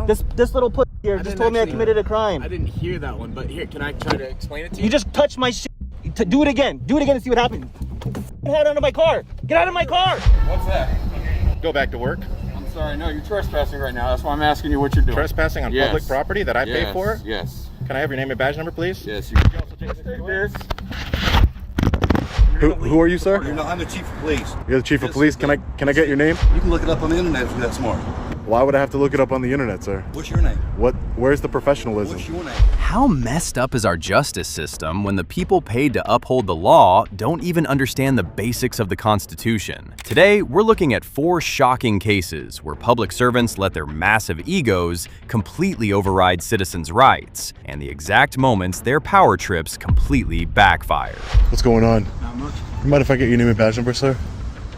This little pussy here just told me I committed a crime. I didn't hear that one, but here, can I try to explain it to you? You just touched my shit. Do it again. Do it again and see what happens. Get the head out of my car. Get out of my car. What's that? Go back to work. I'm sorry, no, you're trespassing right now. That's why I'm asking you what you're doing. Trespassing on public property that I pay for? Yes. Can I have your name and badge number, please? Yes, you can also take this. Who are you, sir? I'm the chief of police. You're the chief of police. Can I get your name? You can look it up on the internet if you're that smart. Why would I have to look it up on the internet, sir? What's your name? Where's the professionalism? What's your name? How messed up is our justice system when the people paid to uphold the law don't even understand the basics of the Constitution? Today, we're looking at 4 shocking cases where public servants let their massive egos completely override citizens' rights, and the exact moments their power trips completely backfire. What's going on? Not much. You mind if I get your name and badge number, sir?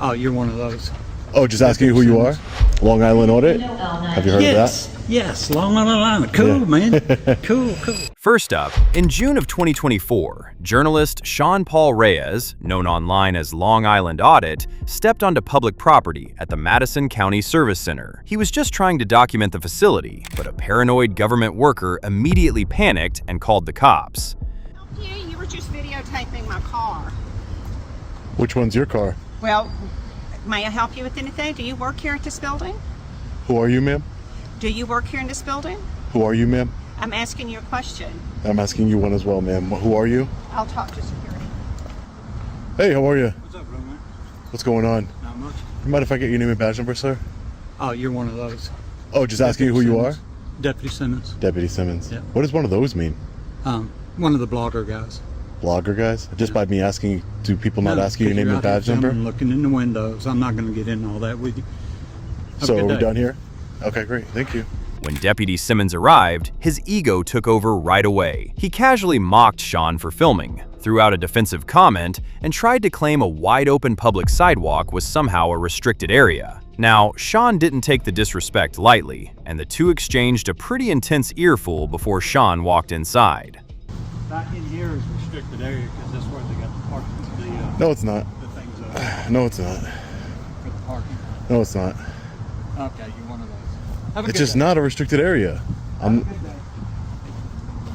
Oh, you're one of those. Oh, just asking you who you are? Long Island Audit? Have you heard of that? Yes, Long Island. Cool, man. Cool. First up, in June of 2024, journalist Sean Paul Reyes, known online as Long Island Audit, stepped onto public property at the Madison County Service Center. He was just trying to document the facility, but a paranoid government worker immediately panicked and called the cops. You were just videotaping my car. Which one's your car? Well, may I help you with anything? Do you work here at this building? Who are you, ma'am? Do you work here in this building? Who are you, ma'am? I'm asking you a question. I'm asking you one as well, ma'am. Who are you? I'll talk to security. Hey, how are you? What's up, bro, man? What's going on? Not much. You mind if I get your name and badge number, sir? Oh, you're one of those. Oh, just asking you who you are? Deputy Simmons. Deputy Simmons. Yeah. What does one of those mean? One of the blogger guys. Blogger guys? Just by me asking, do people not ask you your name and badge number? I'm looking in the windows. I'm not going to get into all that with you. So are we done here? Okay, great. Thank you. When Deputy Simmons arrived, his ego took over right away. He casually mocked Sean for filming, threw out a defensive comment, and tried to claim a wide-open public sidewalk was somehow a restricted area. Now, Sean didn't take the disrespect lightly, and the two exchanged a pretty intense earful before Sean walked inside. Back in here is restricted area because that's where they got the parking. No, it's not. The things No, it's not. for the parking. No, it's not. Okay, you're one of those. Have a It's good just day. not a restricted area.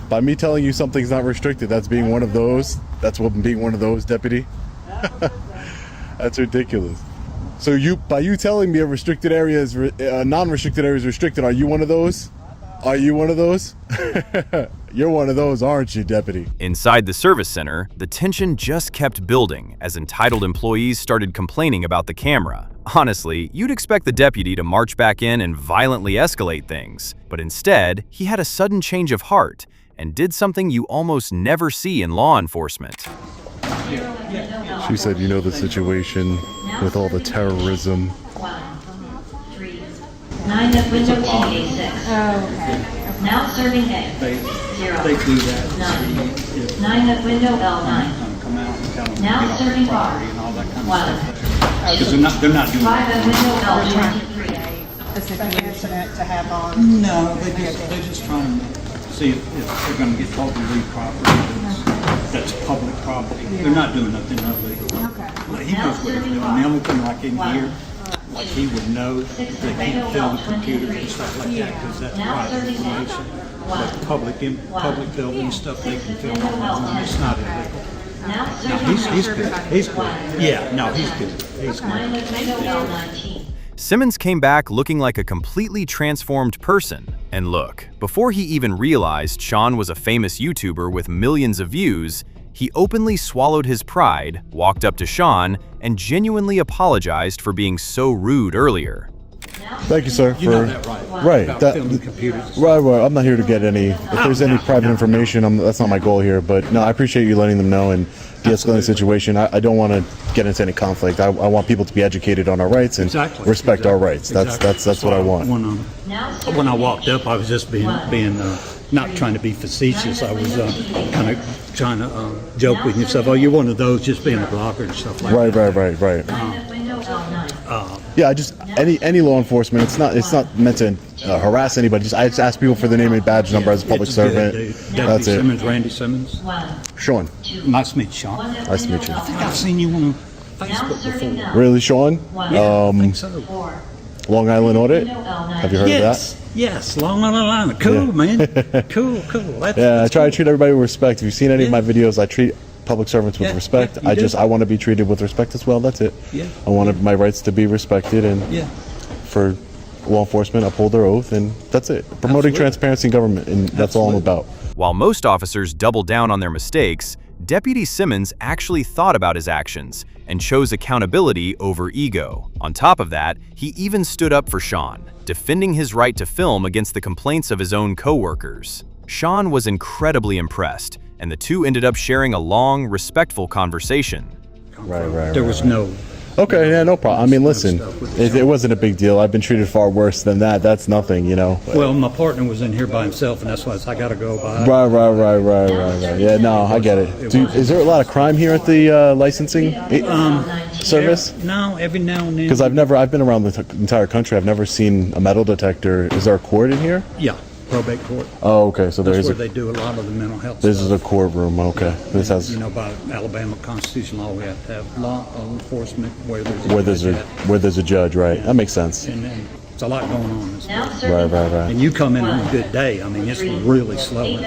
By me telling you something's not restricted, that's being one of those. That's what being one of those, deputy. That's ridiculous. So by you telling me a restricted area is non-restricted area is restricted, are you one of those? Are you one of those? You're one of those, aren't you, deputy? Inside the service center, the tension just kept building as entitled employees started complaining about the camera. Honestly, you'd expect the deputy to march back in and violently escalate things, but instead, he had a sudden change of heart and did something you almost never see in law enforcement. She said, you know the situation with all the terrorism. 9 at window TA6. Oh, okay. Now serving A. 0. They do that. 9 at window L9. Come out and tell them Now to get off the serving property R. and all that kind of 1. stuff. Because they're not doing 5 that. at window L23. A situation to have on. No, they're just trying to see if they're going to get told to leave property that's public property. They're not doing nothing illegal. Okay. But he knows what he's doing. The only thing like in here, like he would know that they can't fill the computers and stuff like that because that's private information. But public building stuff they can fill all their own. It's not illegal. No, he's good. He's good. Yeah, no, he's good. He's 9 at window L19. Simmons came back looking like a completely transformed person. And look, before he even realized Sean was a famous YouTuber with millions of views, he openly swallowed his pride, walked up to Sean, and genuinely apologized for being so rude earlier. Thank you, sir. You know that, right? Right. About filming computers. Right. I'm not here to get any. If there's any private information, that's not my goal here. But no, I appreciate you letting them know and de-escalating the situation. I don't want to get into any conflict. I want people to be educated on our rights and respect our rights. That's what I want. When I walked up, I was just being not trying to be facetious. I was kind of trying to joke with yourself. Oh, you're one of those, just being a blogger and stuff like that. Right. Yeah, I just any law enforcement. It's not meant to harass anybody. I just ask people for their name and badge number as a public servant. That's it. Simmons, Randy Simmons. Sean. Nice to meet you, Sean. Nice to meet you. I think I've seen you on Facebook before. Really, Sean? Yeah, I think so. Long Island audit. Have you heard of that? Yes, Long Island. Cool, man. Cool. Yeah, I try to treat everybody with respect. If you've seen any of my videos, I treat public servants with respect. I want to be treated with respect as well. That's it. Yeah. I want my rights to be respected, and for law enforcement, uphold their oath, and that's it. Promoting transparency in government, and that's all I'm about. While most officers double down on their mistakes, Deputy Simmons actually thought about his actions and chose accountability over ego. On top of that, he even stood up for Sean, defending his right to film against the complaints of his own co-workers. Sean was incredibly impressed, and the two ended up sharing a long, respectful conversation. There was no... Okay, yeah, no problem. I mean, listen, it wasn't a big deal. I've been treated far worse than that. That's nothing, you know. Well, my partner was in here by himself, and that's why I got to go by. Right. Yeah, no, I get it. Is there a lot of crime here at the licensing service? No, every now and then. Because I've been around the entire country. I've never seen a metal detector. Is there a court in here? Yeah. Probate court. Oh, okay. So that's where they do a lot of the mental health This stuff. is a courtroom. Okay. This has. You know, by Alabama constitutional law, we have to have law enforcement where there's a judge, right? That makes sense. And then it's a lot going on. Right. And you come in on a good day. I mean, it's really slow.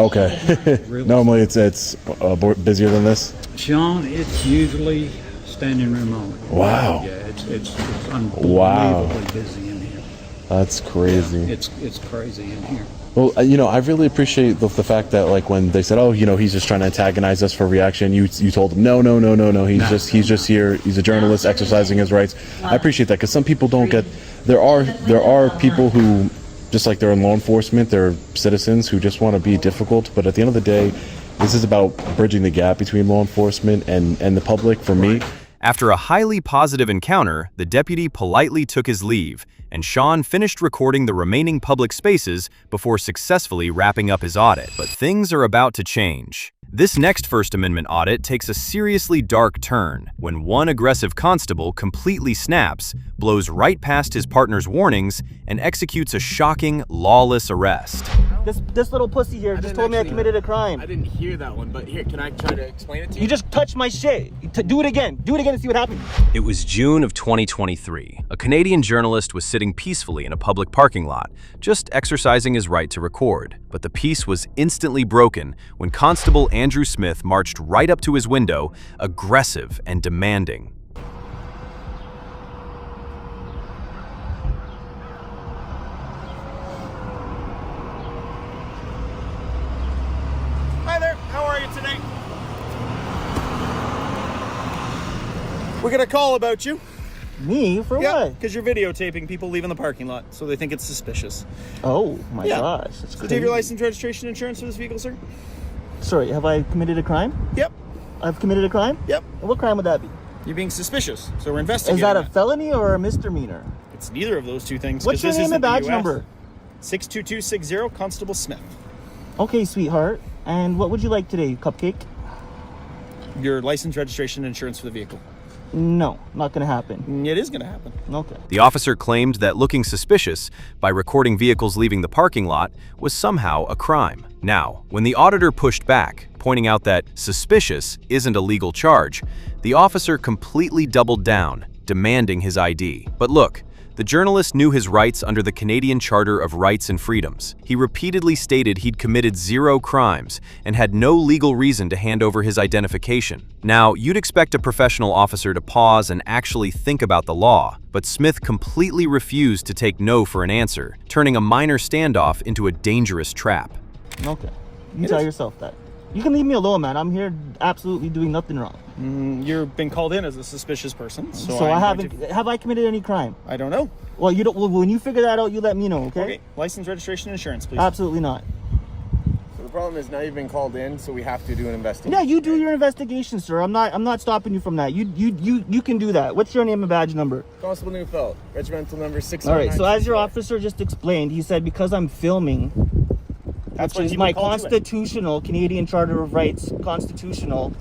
Okay. Normally it's busier than this. Sean, it's usually standing room only. Wow. Yeah, it's unbelievably busy in here. That's crazy. Yeah, it's crazy in here. Well, you know, I really appreciate the fact that, like, when they said, "Oh, you know, he's just trying to antagonize us for reaction," you told him, "No. He's just here. He's a journalist exercising his rights." I appreciate that because some people don't get. There are people who, just like they're in law enforcement, they're citizens who just want to be difficult. But at the end of the day, this is about bridging the gap between law enforcement and the public. For me. After a highly positive encounter, the deputy politely took his leave, and Sean finished recording the remaining public spaces before successfully wrapping up his audit. But things are about to change. This next First Amendment audit takes a seriously dark turn when one aggressive constable completely snaps, blows right past his partner's warnings, and executes a shocking, lawless arrest. This little pussy here just told me I committed a crime. I didn't hear that one, but here, can I try to explain it to you? You just touched my shit. Do it again. Do it again and see what happens. It was June of 2023. A Canadian journalist was sitting peacefully in a public parking lot, just exercising his right to record. But the peace was instantly broken when Constable Andrew Smith marched right up to his window, aggressive and demanding. Hi there, how are you today? We got a call about you. Me? For what? Because you're videotaping people leaving the parking lot, so they think it's suspicious. Oh my gosh. That's So do you have your license, registration, insurance for this vehicle, sir? Sorry, have I committed a crime? Yep. I've committed a crime? Yep. And what crime would that be? You're being suspicious, so we're investigating. Is that a felony or a misdemeanor? It's neither of those two things. What's your name and badge number? 62260, Constable Smith. Okay, sweetheart. And what would you like today, cupcake? Your license, registration, insurance for the vehicle. No, not gonna happen. It is gonna happen. Okay. The officer claimed that looking suspicious by recording vehicles leaving the parking lot was somehow a crime. Now, when the auditor pushed back, pointing out that suspicious isn't a legal charge, the officer completely doubled down, demanding his ID. But look, the journalist knew his rights under the Canadian Charter of Rights and Freedoms. He repeatedly stated he'd committed 0 crimes and had no legal reason to hand over his identification. Now, you'd expect a professional officer to pause and actually think about the law, but Smith completely refused to take no for an answer, turning a minor standoff into a dangerous trap. Okay. You tell yourself that. You can leave me alone, man. I'm here absolutely doing nothing wrong. You've been called in as a suspicious person, so I haven't. Have I committed any crime? I don't know. Well, you don't. Well, when you figure that out, you let me know, okay? Okay. License, registration, insurance, please. Absolutely not. So the problem is now you've been called in, so we have to do an investigation. Yeah, you do your investigation, sir. I'm not stopping you from that. You can do that. What's your name and badge number? Constable Neufeld, regimental number 6. All right. So as your officer just explained, he said because I'm filming, That's which is my constitutional Canadian Charter of Rights, constitutional.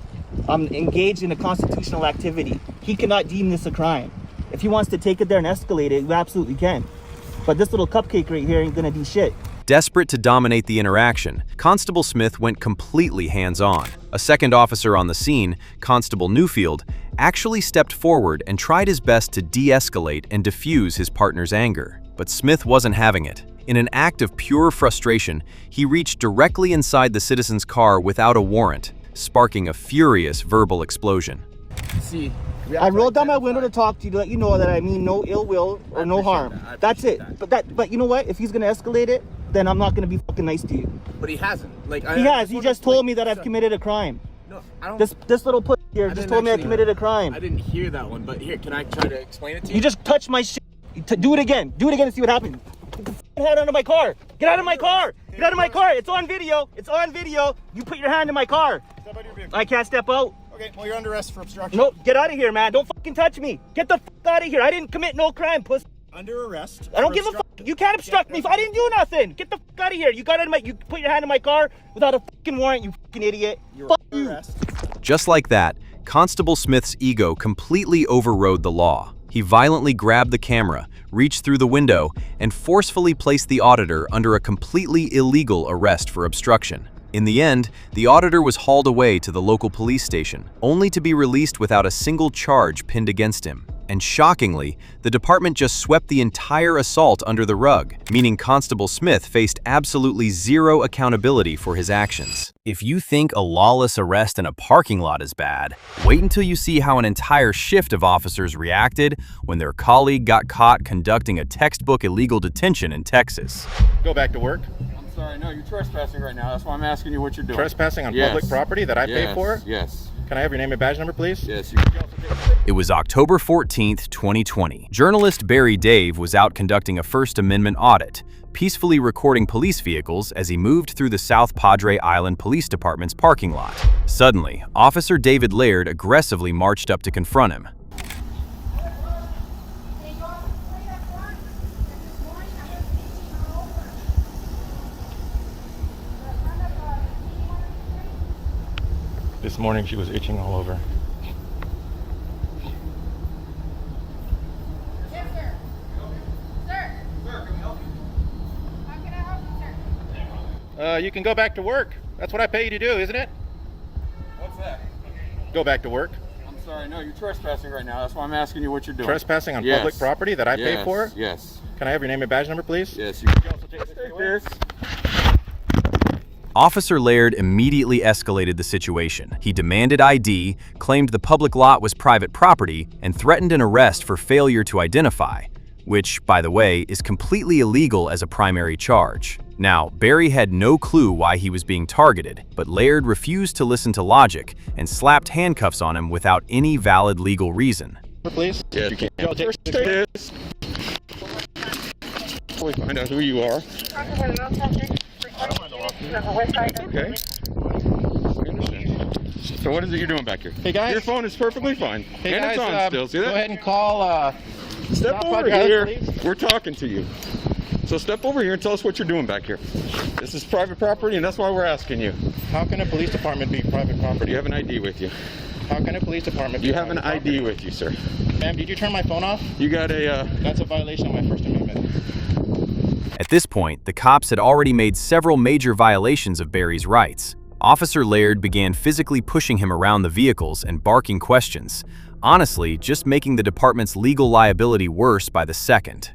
I'm engaged in a constitutional activity. He cannot deem this a crime. If he wants to take it there and escalate it, you absolutely can. But this little cupcake right here ain't gonna do shit. Desperate to dominate the interaction, Constable Smith went completely hands-on. A second officer on the scene, Constable Newfield, actually stepped forward and tried his best to de-escalate and diffuse his partner's anger. But Smith wasn't having it. In an act of pure frustration, he reached directly inside the citizen's car without a warrant, sparking a furious verbal explosion. See, I rolled down my window to talk to you to let you know that I mean no ill will or no harm. That's it. But you know what? If he's gonna escalate it, then I'm not gonna be fucking nice to you. But he hasn't. Like He has. He just told me that I've committed a crime. No, I don't. This little pussy here just told me I committed a crime. I didn't hear that one, but here, can I try to explain it to you? You just touched my shit. Do it again. Do it again and see what happens. Get the fucking hand out of my car. Get out of my car. Get out of my car. It's on video. It's on video. You put your hand in my car. Step out of your vehicle. I can't step out. Okay, well, you're under arrest for obstruction. Nope. Get out of here, man. Don't fucking touch me. Get the fuck out of here. I didn't commit no crime, puss. Under arrest. I don't give a fuck. You can't obstruct me. I didn't do nothing. Get the fuck out of here. You got in my. You put your hand in my car without a fucking warrant. You fucking idiot. You're Fuck under you. arrest. Just like that, Constable Smith's ego completely overrode the law. He violently grabbed the camera, reached through the window, and forcefully placed the auditor under a completely illegal arrest for obstruction. In the end, the auditor was hauled away to the local police station, only to be released without a single charge pinned against him. And shockingly, the department just swept the entire assault under the rug, meaning Constable Smith faced absolutely zero accountability for his actions. If you think a lawless arrest in a parking lot is bad, wait until you see how an entire shift of officers reacted when their colleague got caught conducting a textbook illegal detention in Texas. Go back to work. I'm sorry, no, you're trespassing right now. That's why I'm asking you what you're doing. Trespassing on Yes. public property that I pay for? Yes. Can I have your name and badge number, please? Yes. It was October 14th, 2020. Journalist Barry Dave was out conducting a First Amendment audit, peacefully recording police vehicles as he moved through the South Padre Island Police Department's parking lot. Suddenly, Officer David Laird aggressively marched up to confront him. This morning she was itching all over. Yes, sir. Sir. Sir, can we help you? How can I help you, sir? You can go back to work. That's what I pay you to do, isn't it? What's that? Go back to work. I'm sorry, no, you're trespassing right now. That's why I'm asking you what you're doing. Trespassing on Yes. public property that I pay Yes. for? Yes. Can I have your name and badge number, please? Yes. You can also take this. Officer Laird immediately escalated the situation. He demanded ID, claimed the public lot was private property, and threatened an arrest for failure to identify, which, by the way, is completely illegal as a primary charge. Now, Barry had no clue why he was being targeted, but Laird refused to listen to logic and slapped handcuffs on him without any valid legal reason. Please? Yes. You can take this. We find out who you are. Okay. So what is it you're doing back here? Hey guys. Your phone is perfectly fine. Hey and guys, it's on still. See that? go ahead and call Step Stop over podcast, here. please. We're talking to you. So step over here and tell us what you're doing back here. This is private property, and that's why we're asking you. How can a police department be private Do property? you have an ID with you? How can a police department be You have an private ID property? with you, sir. Ma'am, did you turn my phone off? You got a, That's a violation of my First Amendment. At this point, the cops had already made several major violations of Barry's rights. Officer Laird began physically pushing him around the vehicles and barking questions, honestly just making the department's legal liability worse by the second.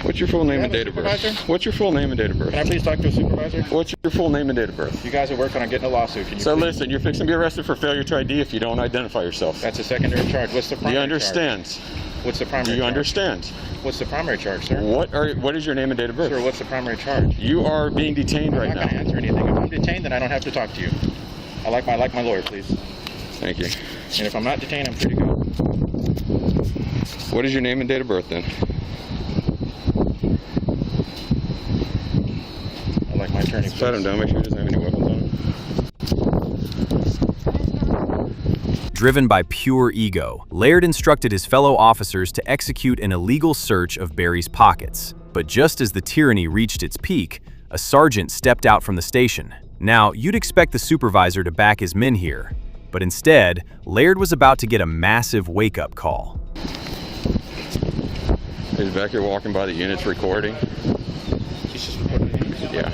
What's your full name and have a date of birth? supervisor? What's your full name and date of birth? Can I please talk to a supervisor? What's your full name and date of birth? You guys are working on getting a lawsuit. Can you So please- listen, you're fixing to be arrested for failure to ID if you don't identify yourself. That's a secondary charge. What's the Do primary you understand? charge? What's the Do primary you charge? understand? What's the primary charge, sir? What is your name and date of birth? Sir, what's the primary charge? You are being detained I'm right not going to now. answer anything. If I'm detained, then I don't have to talk to you. I like my lawyer, please. Thank you. And if I'm not detained, I'm free to go. What is your name and date of birth then? I like my attorney, Pat him please. down, make sure he doesn't have any weapons on him. Driven by pure ego, Laird instructed his fellow officers to execute an illegal search of Barry's pockets. But just as the tyranny reached its peak, a sergeant stepped out from the station. Now, you'd expect the supervisor to back his men here, but instead, Laird was about to get a massive wake-up call. He's back here walking by the units recording. He He's just reported. Yeah.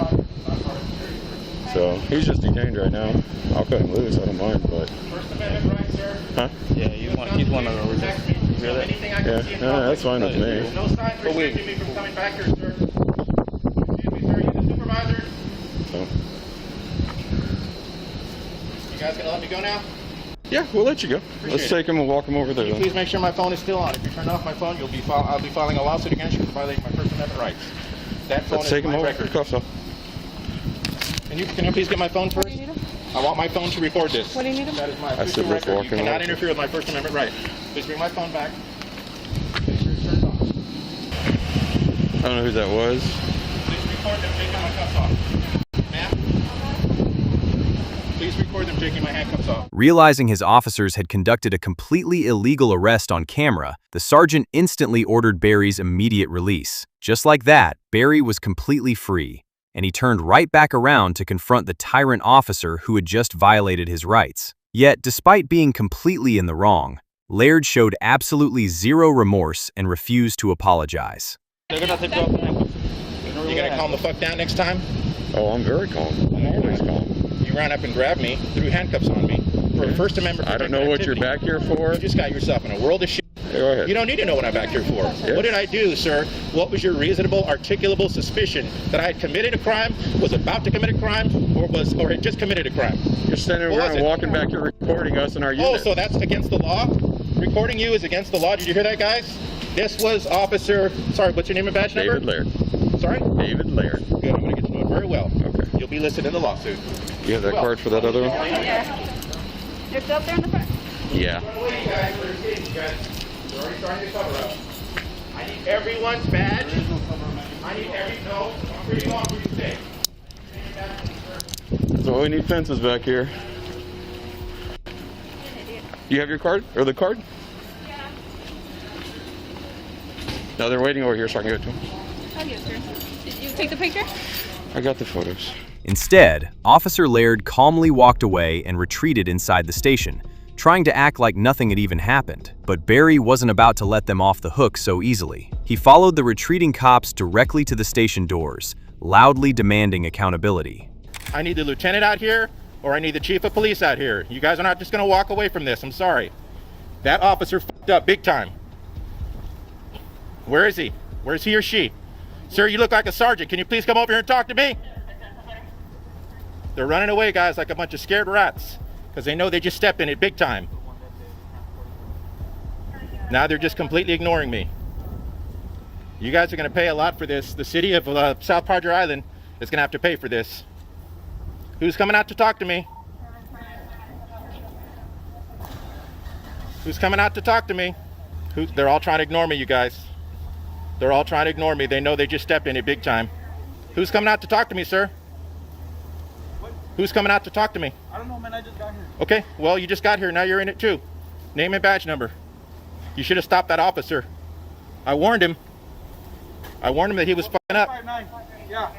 So he's just detained right now. I'll cut him loose. I don't mind, but. First Amendment right, sir? Huh? Yeah, he's one of those. Anything I can see in Yeah, that's fine with me. No signs restricting me from coming back here, sir. Excuse me, sir. You the supervisor? So. You guys gonna let me go now? Yeah, we'll let you go. Let's take him and walk him over there. Please make sure my phone is still on. If you turn off my phone, I'll be filing a lawsuit against you for violating my First Amendment rights. That phone Let's is take him my over. record. Cuffs off. Can you please get my phone first? I want my phone to record this. What do you need him? That is my I official said let's record. You walk him cannot over. interfere with my First Amendment right. Please bring my phone back. I don't know who that was. Please record them taking my cuffs off. Ma'am? Please record them taking my handcuffs off. Realizing his officers had conducted a completely illegal arrest on camera, the sergeant instantly ordered Barry's immediate release. Just like that, Barry was completely free, and he turned right back around to confront the tyrant officer who had just violated his rights. Yet, despite being completely in the wrong, Laird showed absolutely zero remorse and refused to apologize. You gonna calm the fuck down next time? Oh, I'm very calm. I'm always calm. You ran up and grabbed me, threw handcuffs on me for a First Amendment. I don't know what you're back here for. You just got yourself in a world of shit. Go ahead. You don't need to know what I'm back here for. What did I do, sir? What was your reasonable, articulable suspicion that I had committed a crime, was about to commit a crime, or had just committed a crime? You're standing around walking back here recording us in our unit. Oh, so that's against the law? Recording you is against the law. Did you hear that, guys? This was Officer, sorry, what's your name and badge number? David Laird. Sorry? David Laird. Good, I'm going to get to know it very well. Okay. You'll be listed in the lawsuit. You have that card for that other one? Yeah. You're still up there in the front? Yeah. They're already starting to cover up. I need everyone's badge. I need no, I'm pretty long for you today. That's all we need fences back here. You have your card? Or the card? Yeah. No, they're waiting over here so I can go to them. Oh, yes, sir. Did you take the picture? I got the photos. Instead, Officer Laird calmly walked away and retreated inside the station, trying to act like nothing had even happened. But Barry wasn't about to let them off the hook so easily. He followed the retreating cops directly to the station doors, loudly demanding accountability. I need the lieutenant out here, or I need the chief of police out here. You guys are not just going to walk away from this. I'm sorry. That officer fucked up big time. Where is he? Where's he or she? Sir, you look like a sergeant. Can you please come over here and talk to me? They're running away, guys, like a bunch of scared rats, because they know they just stepped in it big time. Now they're just completely ignoring me. You guys are going to pay a lot for this. The city of South Padre Island is going to have to pay for this. Who's coming out to talk to me? Who's coming out to talk to me? They're all trying to ignore me, you guys. They're all trying to ignore me. They know they just stepped in it big time. Who's coming out to talk to me, sir? What? Who's coming out to talk to me? I don't know, man. I just got here. Okay, well, you just got here. Now you're in it too. Name and badge number. You should have stopped that officer. I warned him. I warned him that he was fucking up. 5'9". Yeah.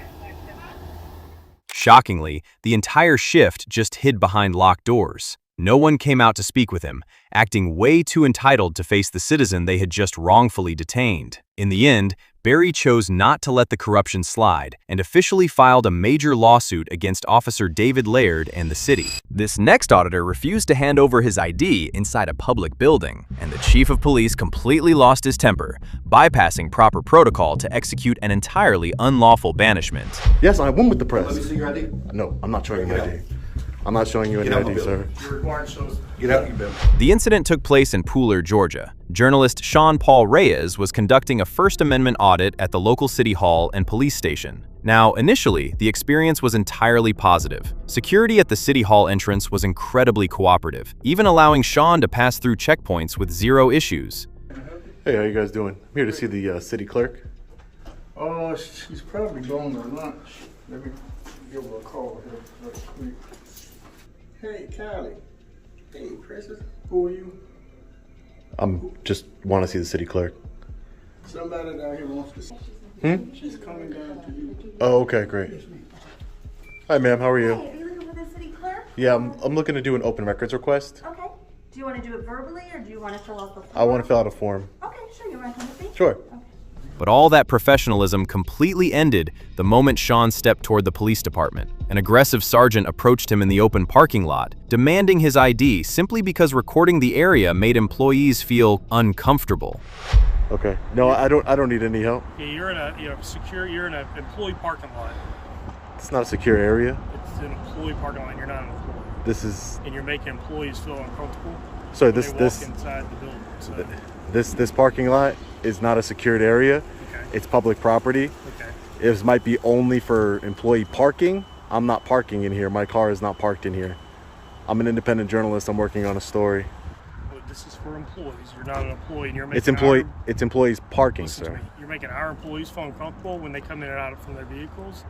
Shockingly, the entire shift just hid behind locked doors. No one came out to speak with him, acting way too entitled to face the citizen they had just wrongfully detained. In the end, Barry chose not to let the corruption slide and officially filed a major lawsuit against Officer David Laird and the city. This next auditor refused to hand over his ID inside a public building, and the chief of police completely lost his temper, bypassing proper protocol to execute an entirely unlawful banishment. Yes, I went with the press. Let me see your ID. No, I'm not showing you ID. I'm not showing you any Get out ID, my sir. building. Your warrant shows. Get out, you bill. The incident took place in Pooler, Georgia. Journalist Sean Paul Reyes was conducting a First Amendment audit at the local city hall and police station. Now, initially, the experience was entirely positive. Security at the city hall entrance was incredibly cooperative, even allowing Sean to pass through checkpoints with zero issues. Hey, how you guys doing? I'm here to see the city clerk. Oh, she's probably going to lunch. Let me give her a call here real quick. Hey, Callie. Hey, Precious. Who are you? I'm just want to see the city clerk. Somebody down here wants to see. She's coming down to you. Oh, okay, great. Hi, ma'am. How are you? Hey, are you looking for the city clerk? Yeah, I'm looking to do an open records request. Okay. Do you want to do it verbally or do you want to fill out the form? I want to fill out a form. Okay, sure. You want to come with me? Sure. Okay. But all that professionalism completely ended the moment Sean stepped toward the police department. An aggressive sergeant approached him in the open parking lot, demanding his ID simply because recording the area made employees feel uncomfortable. Okay. No, I don't need any help. Yeah, you're in an employee parking lot. It's not a secure area. It's an employee parking lot, and you're not an employee. This is. And you're making employees feel uncomfortable. Sorry, when they walk inside the building. So. This parking lot is not a secured area. Okay. It's public property. Okay. It might be only for employee parking. I'm not parking in here. My car is not parked in here. I'm an independent journalist. I'm working on a story. Well, this is for employees. You're not an employee, and you're making It's employees parking, listen sir. to me. You're making our employees feel uncomfortable when they come in and out from their vehicles.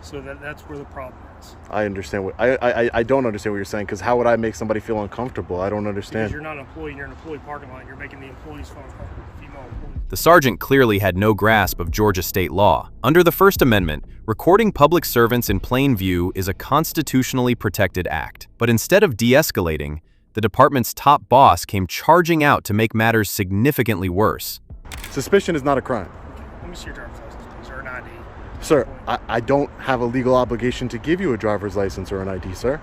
So that's where the problem is. I understand what I don't understand what you're saying, because how would I make somebody feel uncomfortable? I don't understand. Because you're not an employee, and you're an employee parking lot, and you're making the employees feel uncomfortable. Female employees. The sergeant clearly had no grasp of Georgia state law. Under the First Amendment, recording public servants in plain view is a constitutionally protected act. But instead of de-escalating, the department's top boss came charging out to make matters significantly worse. Suspicion is not a crime. Let me see your driver's license, please, or an ID. Sir, I don't have a legal obligation to give you a driver's license or an ID, sir.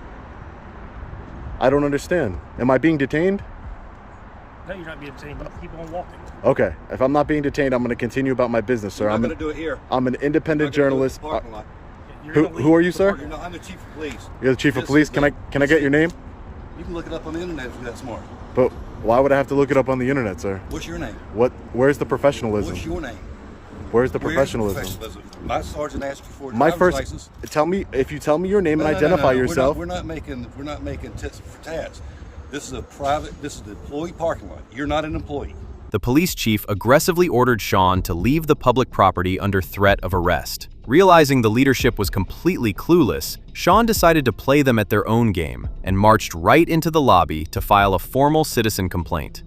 I don't understand. Am I being detained? No, you're not being detained. You keep on walking. Okay. If I'm not being detained, I'm going to continue about my business, sir. I'm going to do it here. I'm an independent journalist. You're Who are you, sir? I'm the chief of police. You're the chief of police. Can I get your name? You can look it up on the internet if you're that smart. But why would I have to look it up on the internet, sir? What's your name? Where's the professionalism? What's your name? Where's the professionalism? My sergeant asked you for a My driver's first. license. Tell me if you tell me your name and identify yourself. We're not making tits for tats. This is the employee parking lot. You're not an employee. The police chief aggressively ordered Sean to leave the public property under threat of arrest. Realizing the leadership was completely clueless, Sean decided to play them at their own game and marched right into the lobby to file a formal citizen complaint.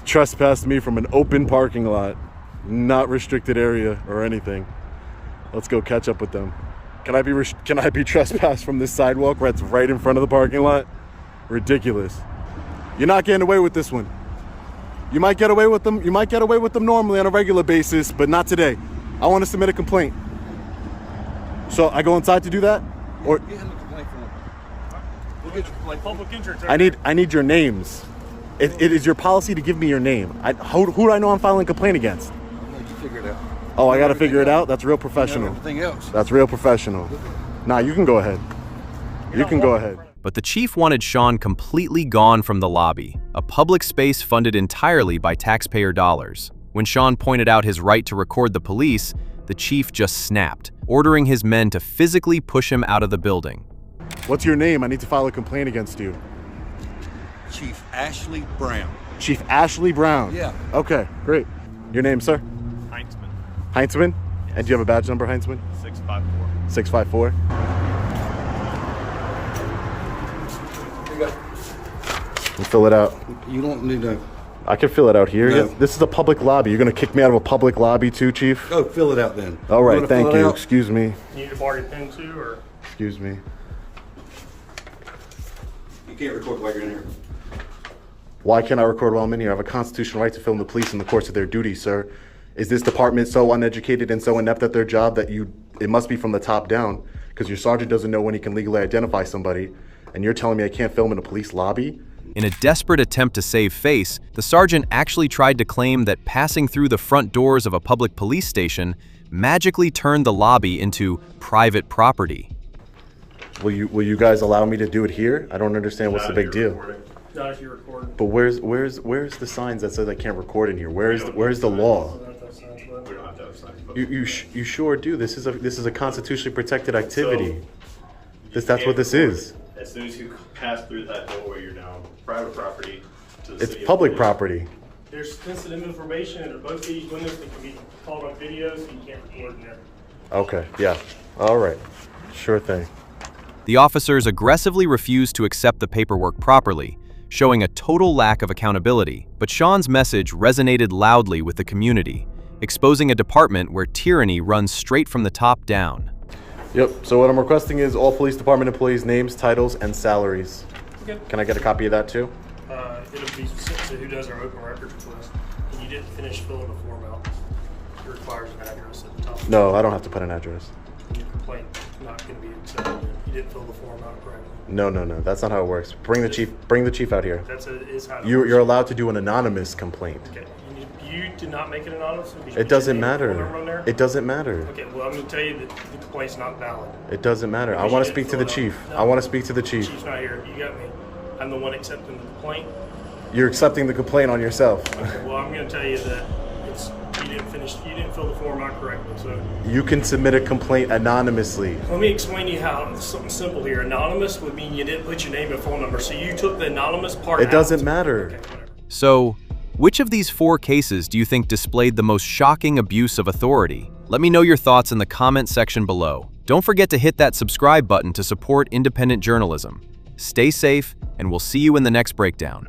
Trespassed me from an open parking lot, not restricted area or anything. Let's go catch up with them. Can I be trespassed from this sidewalk that's right in front of the parking lot? Ridiculous. You're not getting away with this one. You might get away with them. You might get away with them normally on a regular basis, but not today. I want to submit a complaint. So I go inside to do that, or Get him a complaint from him. We'll get your complaint. Public insurance. I need your names. It is your policy to give me your name. Who do I know I'm filing a complaint against? No, you figure it out. Oh, I got to figure it out. That's real professional. Everything else. That's real professional. Nah, you can go ahead. You can go ahead. But the chief wanted Sean completely gone from the lobby, a public space funded entirely by taxpayer dollars. When Sean pointed out his right to record the police, the chief just snapped, ordering his men to physically push him out of the building. What's your name? I need to file a complaint against you. Chief Ashley Brown. Chief Ashley Brown. Yeah. Okay, great. Your name, sir? Heinzman. Heinzman? Yes. And do you have a badge number, Heinzman? 654. 654. You fill it out. You don't need to. I can fill it out here. No. Yes. This is a public lobby. You're going to kick me out of a public lobby too, Chief? Go fill it out then. All right, wanna thank fill it you. out? Excuse me. You need to borrow your pen too, or? Excuse me. You can't record while you're in here. Why can't I record while I'm in here? I have a constitutional right to film the police in the course of their duty, sir. Is this department so uneducated and so inept at their job that it must be from the top down? Because your sergeant doesn't know when he can legally identify somebody, and you're telling me I can't film in a police lobby? In a desperate attempt to save face, the sergeant actually tried to claim that passing through the front doors of a public police station magically turned the lobby into private property. Will you guys allow me to do it here? I don't understand what's the big deal. Not if you're recording. But where's the signs that says I can't record in here? Where's the law? We don't have to have signs. You sure do. This is a constitutionally protected activity. That's what this is. As soon as you pass through that doorway, you're now private property. It's public property. There's sensitive information in both these windows that can be called on video, so you can't record in there. Okay, yeah. All right. Sure thing. The officers aggressively refused to accept the paperwork properly, showing a total lack of accountability. But Sean's message resonated loudly with the community, exposing a department where tyranny runs straight from the top down. Yep, so what I'm requesting is all police department employees' names, titles, and salaries. Okay. Can I get a copy of that too? It'll be sent to who does our open records request. And you didn't finish filling the form out. requires an address at the top. No, I don't have to put an address. Your complaint not going to be accepted. You didn't fill the form out correctly. No, that's not how it works. Bring the chief out here. Is how it You're works. allowed to do an anonymous complaint. Okay. You did not make it anonymous? It doesn't matter. It doesn't matter. Okay, well, I'm going to tell you that the complaint's not valid. It doesn't matter. I Because want you to speak didn't to the fill it chief. out. No. I want to speak to the The chief. chief's not here. You got me. I'm the one accepting the complaint. You're accepting the complaint on yourself. Okay, well, I'm going to tell you that you didn't fill the form out correctly. So You can submit a complaint anonymously. let me explain to you how it's something simple here. Anonymous would mean you didn't put your name and phone number, so you took the anonymous part It out. doesn't matter. Okay, whatever. So, which of these 4 cases do you think displayed the most shocking abuse of authority? Let me know your thoughts in the comment section below. Don't forget to hit that subscribe button to support independent journalism. Stay safe, and we'll see you in the next breakdown.